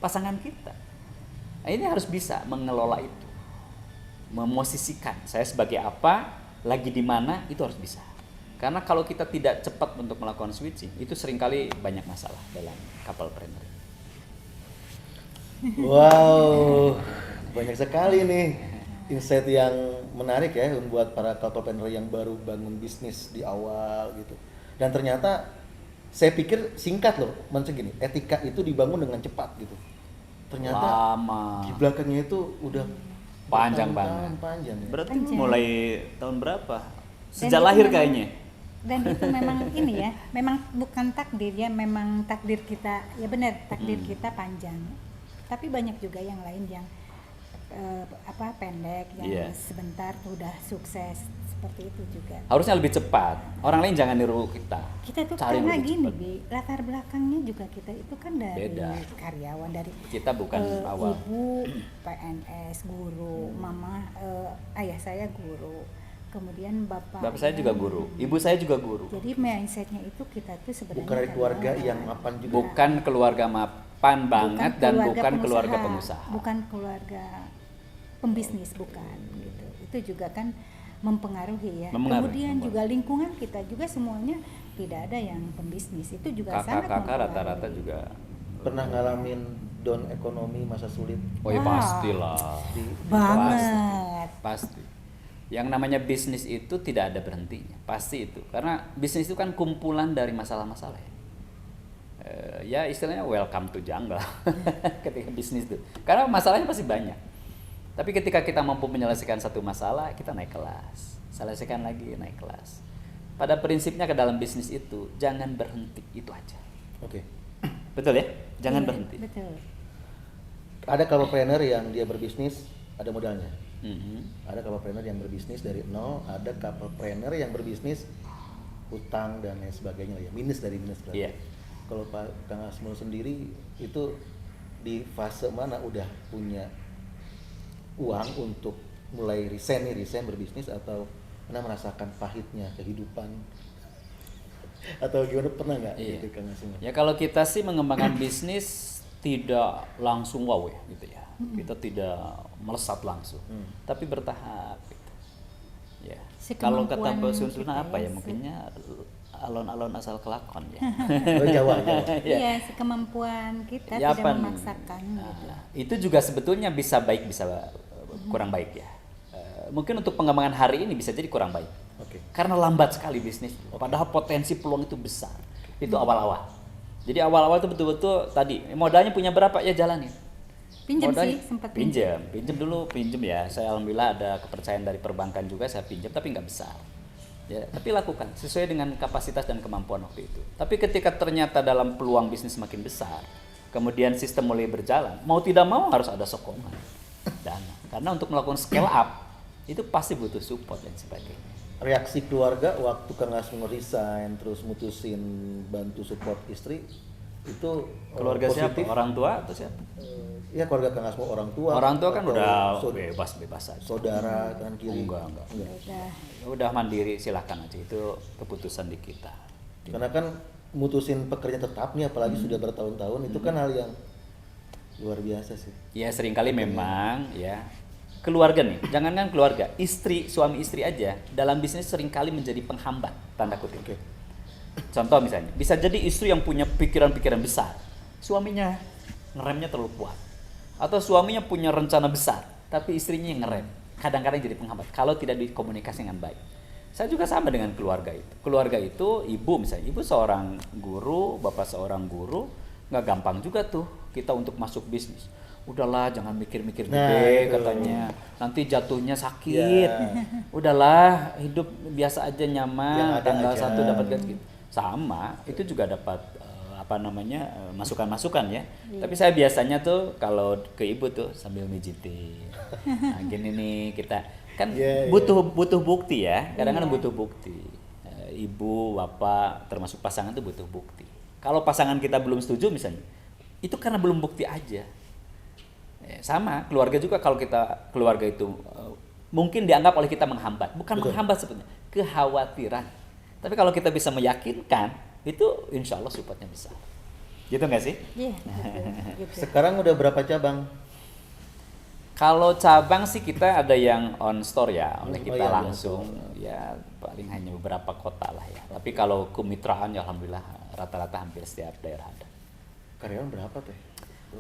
B: pasangan kita. Nah, ini harus bisa mengelola itu, memosisikan saya sebagai apa, lagi di mana, itu harus bisa. Karena kalau kita tidak cepat untuk melakukan switching, itu seringkali banyak masalah dalam couplepreneur.
C: Wow, banyak sekali nih insight yang menarik ya buat para couplepreneur yang baru bangun bisnis di awal gitu. Dan ternyata saya pikir singkat loh, maksudnya gini, etika itu dibangun dengan cepat gitu. Ternyata
B: Lama,
C: di belakangnya itu udah
B: panjang
C: bertahun-tahun
B: banget.
C: panjang ya.
B: Berarti
A: Panjang.
B: mulai tahun berapa?
A: Dan
B: Sejak
A: itu
B: lahir
A: memang-
B: kayaknya.
A: Dan itu memang ini ya, memang bukan takdir ya, memang takdir kita, ya benar, takdir kita panjang. Tapi banyak juga yang lain yang pendek, yang
B: Iya.
A: sebentar tuh udah sukses, seperti itu juga.
B: Harusnya lebih cepat. Orang lain jangan niru kita.
A: Kita tuh
B: Cari yang
A: karena
B: lebih
A: gini,
B: cepat.
A: Bi, latar belakangnya juga kita itu kan dari
B: Beda.
A: karyawan, dari
B: Kita bukan awal.
A: ibu PNS, guru, mama, ayah saya guru, kemudian
B: Bapak saya juga guru, ibu saya juga guru.
A: Jadi mindsetnya itu kita tuh sebenarnya
C: Bukan dari keluarga
A: karyawan.
C: yang mapan juga.
B: Bukan keluarga mapan banget dan bukan keluarga pengusaha.
A: Bukan keluarga pembisnis, bukan gitu. Itu juga kan mempengaruhi ya.
B: Mempengaruhi,
A: Kemudian
B: mempengaruhi.
A: juga lingkungan kita juga semuanya tidak ada yang pembisnis. Itu juga sangat
B: Kakak-kakak
A: mempengaruhi.
B: rata-rata juga.
C: Pernah ngalamin down ekonomi masa sulit
B: Oh ya
A: Wah.
B: pastilah.
A: Banget.
B: Pasti. Yang namanya bisnis itu tidak ada berhentinya, pasti itu. Karena bisnis itu kan kumpulan dari masalah-masalah ya. Ya istilahnya welcome to jungle ketika bisnis itu. Karena masalahnya pasti banyak. Tapi ketika kita mampu menyelesaikan satu masalah, kita naik kelas. Selesaikan lagi, naik kelas. Pada prinsipnya ke dalam bisnis itu jangan berhenti, itu aja.
C: Oke.
B: Betul ya? Jangan
A: Iya,
B: berhenti.
A: Betul.
C: Ada couplepreneur yang dia berbisnis ada modalnya.
B: Mhm.
C: Ada couplepreneur yang berbisnis dari nol, ada couplepreneur yang berbisnis utang dan lain sebagainya ya, minus berarti.
B: Iya.
C: Kalau Pak Kang Asmul sendiri itu di fase mana udah punya uang untuk mulai resign berbisnis, atau pernah merasakan pahitnya kehidupan atau gimana, pernah nggak
B: Iya.
C: gitu Kang Asmul?
B: Ya kalau kita sih mengembangkan bisnis tidak langsung wow ya gitu ya. Kita tidak melesat langsung. Tapi bertahap gitu. Ya. Kalau kata
A: Sekemampuan
B: Mbak Sunsuna
A: kita
B: apa ya?
A: ya,
B: Mungkinnya alon-alon asal kelakon ya.
C: Oh, Jawa.
A: Iya, sekemampuan kita
B: Ya,
A: tidak
B: apa nih?
A: memaksakan gitu.
B: Itu juga sebetulnya bisa baik bisa kurang baik ya. Mungkin untuk pengembangan hari ini bisa jadi kurang baik.
C: Oke.
B: Karena lambat sekali bisnis. Padahal potensi peluang itu besar. Itu awal-awal. Jadi awal-awal tuh betul-betul tadi modalnya punya berapa ya jalanin.
A: Pinjam
B: Modalnya-
A: sih, sempat
B: pinjam dulu, pinjam ya. Saya alhamdulillah ada kepercayaan dari perbankan juga, saya pinjam tapi nggak besar. Ya, tapi lakukan sesuai dengan kapasitas dan kemampuan waktu itu. Tapi ketika ternyata dalam peluang bisnis makin besar, kemudian sistem mulai berjalan, mau tidak mau harus ada sokongan dana. Karena untuk melakukan scale up itu pasti butuh support dan sebagainya.
C: Reaksi keluarga waktu Kang Asmul resign terus mutusin bantu support istri itu
B: Keluarga siapa?
C: positif?
B: Orang tua atau siapa?
C: Ya keluarga Kang Asmul, orang tua.
B: Orang tua kan
C: atau
B: udah bebas aja.
C: saudara kanan kiri.
B: Enggak.
A: udah
B: Udah mandiri, silahkan aja, itu keputusan di kita.
C: Karena kan mutusin pekerjaan tetapnya apalagi sudah bertahun-tahun itu kan hal yang luar biasa sih.
B: Ya seringkali memang ya keluarga nih, jangankan keluarga, istri, suami istri aja dalam bisnis seringkali menjadi penghambat, tanda kutip.
C: Oke.
B: Contoh misalnya, bisa jadi istri yang punya pikiran-pikiran besar, suaminya ngeremnya terlalu kuat. Atau suaminya punya rencana besar, tapi istrinya yang ngerem. Kadang-kadang jadi penghambat kalau tidak dikomunikasi dengan baik. Saya juga sama dengan keluarga itu. Keluarga itu ibu misalnya, ibu seorang guru, bapak seorang guru, nggak gampang juga tuh kita untuk masuk bisnis. Udahlah jangan mikir-mikir
C: Nah,
B: gede
C: itu.
B: katanya, nanti jatuhnya sakit.
C: Ya.
B: Udahlah hidup biasa aja
C: Yang
B: nyaman,
C: ada
B: tanggal
C: aja.
B: 1 dapat gaji. Sama, itu juga dapat masukan-masukan ya. Tapi saya biasanya tuh kalau ke ibu tuh sambil mijitin. Nah, gini nih kita kan
C: Iya, iya.
B: butuh bukti ya. Kadang-kadang
A: Iya.
B: butuh bukti. Ibu, bapak, termasuk pasangan tuh butuh bukti. Kalau pasangan kita belum setuju misalnya, itu karena belum bukti aja. Sama keluarga juga, kalau kita keluarga itu mungkin dianggap oleh kita menghambat, bukan
C: Betul.
B: menghambat sebenarnya, kekhawatiran. Tapi kalau kita bisa meyakinkan, itu insya Allah supportnya besar. Gitu nggak sih?
A: iya betul, gitu.
C: Sekarang udah berapa cabang?
B: Kalau cabang sih kita ada yang on store ya, oleh
C: Oh
B: kita
C: iya,
B: langsung ya paling hanya beberapa kota lah ya. Tapi kalau kemitraan ya alhamdulillah rata-rata hampir setiap daerah ada.
C: Karyawan berapa teh?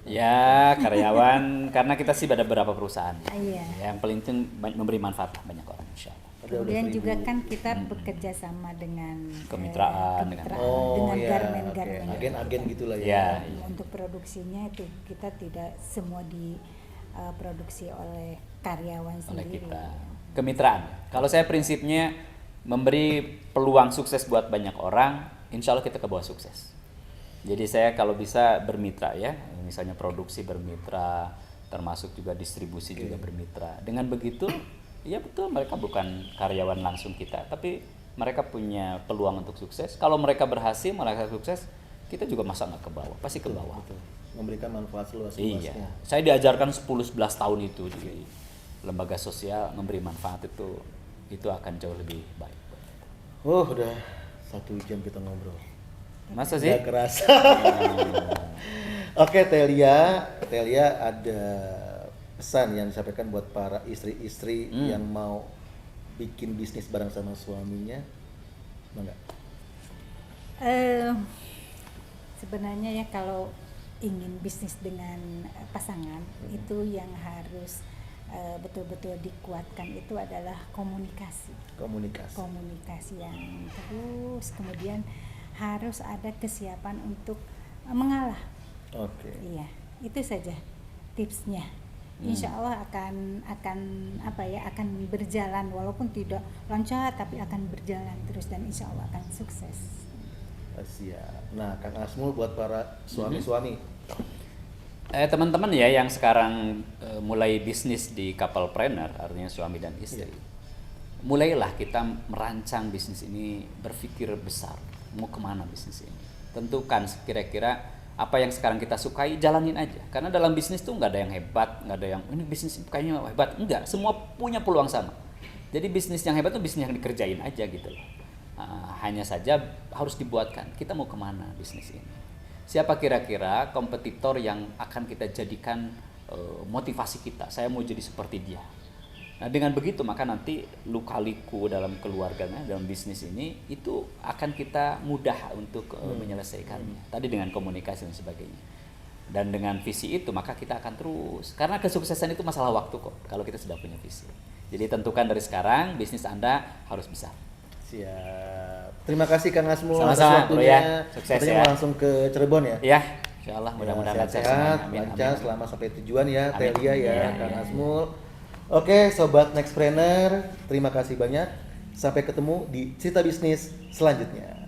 B: Ya karyawan karena kita sih ada beberapa perusahaan.
A: Iya.
B: Yang paling penting memberi manfaat lah banyak orang insya Allah.
C: Ada
A: Kemudian
C: 11.000.
A: juga kan kita bekerja sama dengan
B: Kemitraan, dengan-
A: dengan
C: iya,
A: garmen-garmen.
C: oke. Agen-agen gitulah ya.
B: Iya.
A: Untuk produksinya itu kita tidak semua diproduksi oleh karyawan
B: Oleh
A: sendiri.
B: kita. Kemitraan. Kalau saya prinsipnya memberi peluang sukses buat banyak orang, insya Allah kita ke bawah sukses. Jadi saya kalau bisa bermitra ya, misalnya produksi bermitra, termasuk juga distribusi juga bermitra. Dengan begitu, ya betul mereka bukan karyawan langsung kita, tapi mereka punya peluang untuk sukses. Kalau mereka berhasil, mereka sukses, kita juga masa nggak ke bawah, pasti ke bawah.
C: Betul. Memberikan manfaat seluas-luasnya.
B: Iya, saya diajarkan 10-11 tahun itu di lembaga sosial, memberi manfaat itu akan jauh lebih baik.
C: Oh, udah 1 jam kita ngobrol.
B: Masa sih?
C: Nggak kerasa. Oke, Telia ada pesan yang disampaikan buat para istri-istri yang mau bikin bisnis bareng sama suaminya, enggak?
A: Sebenarnya ya kalau ingin bisnis dengan pasangan itu yang harus betul-betul dikuatkan itu adalah komunikasi. Komunikasi yang terus, kemudian harus ada kesiapan untuk mengalah.
C: Oke.
A: Iya, itu saja tipsnya. Insya Allah akan akan berjalan walaupun tidak lancar tapi akan berjalan terus dan insya Allah akan sukses.
C: Siap. Nah, Kang Asmul buat para suami-suami.
B: Teman-teman ya yang sekarang mulai bisnis di Couple-Planner, artinya suami dan istri. Mulailah kita merancang bisnis ini, berpikir besar. Mau kemana bisnis ini? Tentukan kira-kira apa yang sekarang kita sukai, jalanin aja. Karena dalam bisnis tuh nggak ada yang hebat, nggak ada yang ini bisnis kayaknya hebat. Enggak, semua punya peluang sama. Jadi bisnis yang hebat tuh bisnis yang dikerjain aja gitu loh. Hanya saja harus dibuatkan. Kita mau kemana bisnis ini? Siapa kira-kira kompetitor yang akan kita jadikan motivasi kita? Saya mau jadi seperti dia. Nah dengan begitu maka nanti luka-liku dalam keluarganya, dalam bisnis ini itu akan kita mudah untuk menyelesaikannya. Tadi dengan komunikasi dan sebagainya. Dan dengan visi itu maka kita akan terus. Karena kesuksesan itu masalah waktu kok kalau kita sudah punya visi. Jadi tentukan dari sekarang bisnis Anda harus besar.
C: Siap. Terima kasih Kang Asmul atas
B: Sama-sama, Bro,
C: waktunya.
B: ya. Sukses
C: Katanya
B: ya.
C: mau langsung ke Cirebon ya.
B: Ya, insya Allah mudah-mudahan lancar
C: sehat,
B: semuanya. Amin,
C: lancar
B: amin.
C: selama sampai tujuan ya,
B: Amin.
C: Telia ya,
B: Iya,
C: Kang
B: iya.
C: Asmul. Oke, sobat Nextpreneur, terima kasih banyak. Sampai ketemu di cerita bisnis selanjutnya.